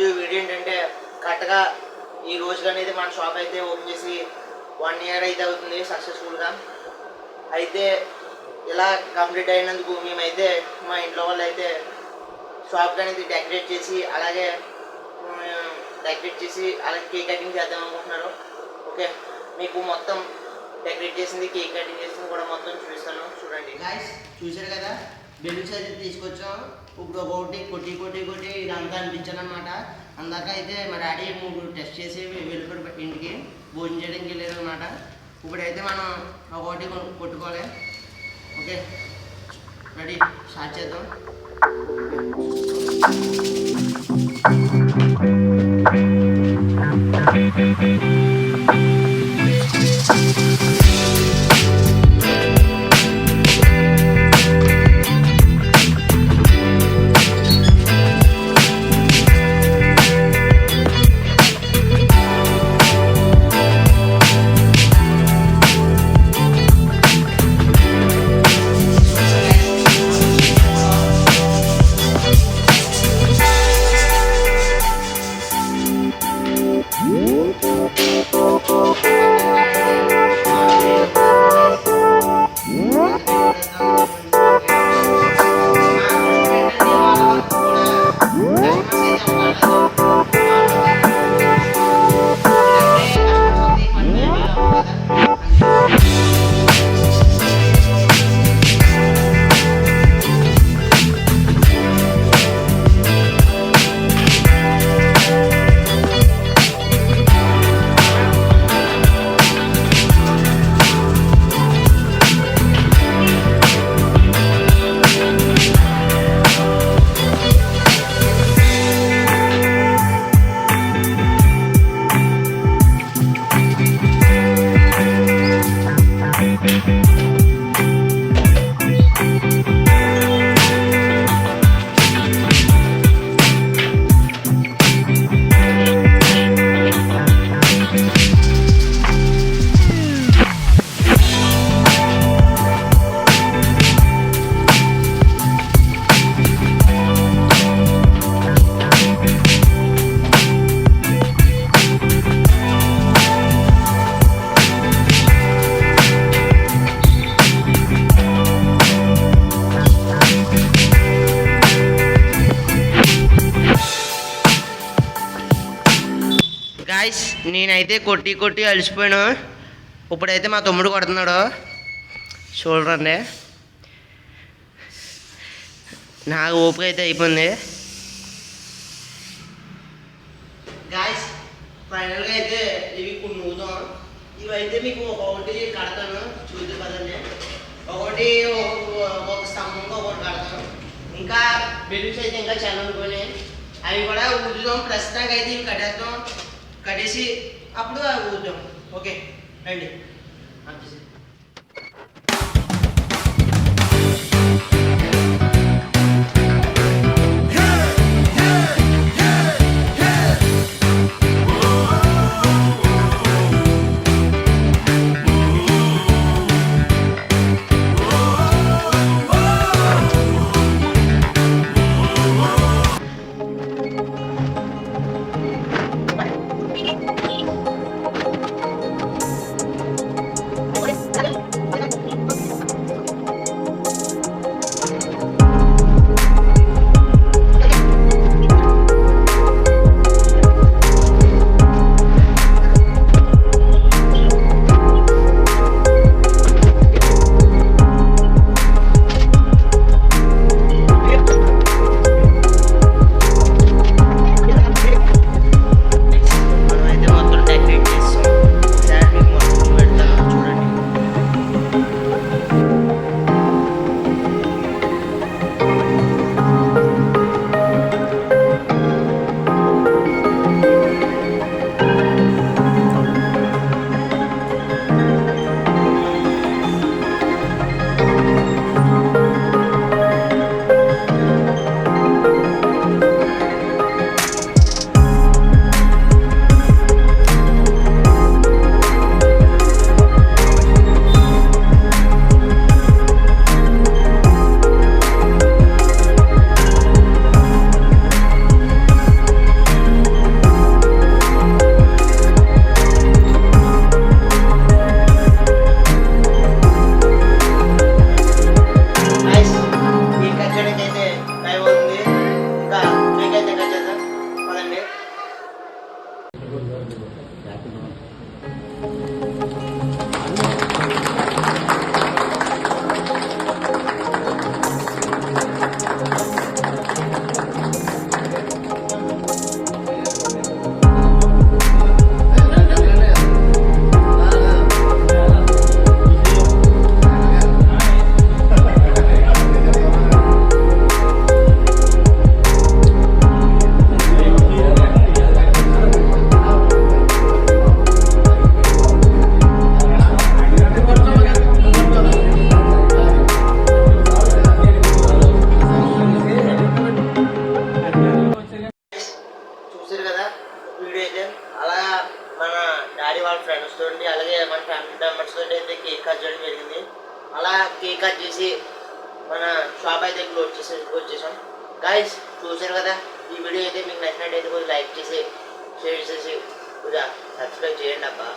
ఈరోజు వీడియో ఏంటంటే కరెక్ట్గా ఈ రోజుకి అనేది మన షాప్ అయితే ఓపెన్ చేసి 1 ఇయర్ అయితే అవుతుంది సక్సెస్ఫుల్గా. అయితే ఇలా కంప్లీట్ అయినందుకు మేమైతే మా ఇంట్లో వాళ్ళు అయితే షాప్ అనేది డెకరేట్ చేసి అలాగే కేక్ కటింగ్ చేద్దాం అనుకుంటున్నారు. ఓకే, మీకు మొత్తం డెకరేట్ చేసింది కేక్ కటింగ్ చేసింది కూడా మొత్తం చూపిస్తాను, చూడండి. గాయ్స్ చూసారు కదా, బెలూన్స్ అయితే తీసుకొచ్చాం. ఇప్పుడు కొట్టి ఇదంతా అనిపించాలన్నమాట. అందాక అయితే మా డాడీ 3 టెస్ట్ చేసి వెళ్ళిపోయి ఇంటికి భోజనం చేయడానికి వెళ్ళారు అనమాట. ఇప్పుడైతే మనం ఒకటి కొట్టుకోవాలి. ఓకే, రెడీ, స్టార్ట్ చేద్దాం. గాయ్స్ నేనైతే కొట్టి అలసిపోయాను. ఇప్పుడైతే మా తమ్ముడు కొడుతున్నాడు, చూడండి. నాకు ఓపిక అయితే అయిపోయింది. గాయ్స్ ఫైనల్గా అయితే ఇవి కొన్ని నూతాం. ఇవైతే మీకు ఒకటి కడతాను, చూద్దాం కదండి. ఒకటి ఒక స్తంభంగా ఒకటి కడతాను. ఇంకా బెలూన్స్ అయితే ఇంకా చాలా అనుకోని అవి కూడా ఊదుదాం. ప్రస్తుతానికి అయితే ఇవి కట్టేసి అప్పుడు అవి ఊద్దాం. ఓకే రండి. మెంబర్స్ తోటి అయితే కేక్ కట్ చేయడం జరిగింది. అలా కేక్ కట్ చేసి మన షాప్ అయితే క్లోజ్ చేసాం. గైస్ చూసారు కదా, ఈ వీడియో అయితే మీకు నచ్చినట్టయితే కొంచెం లైక్ చేసి షేర్ చేసి కొంచెం సబ్స్క్రైబ్ చేయండి అబ్బా.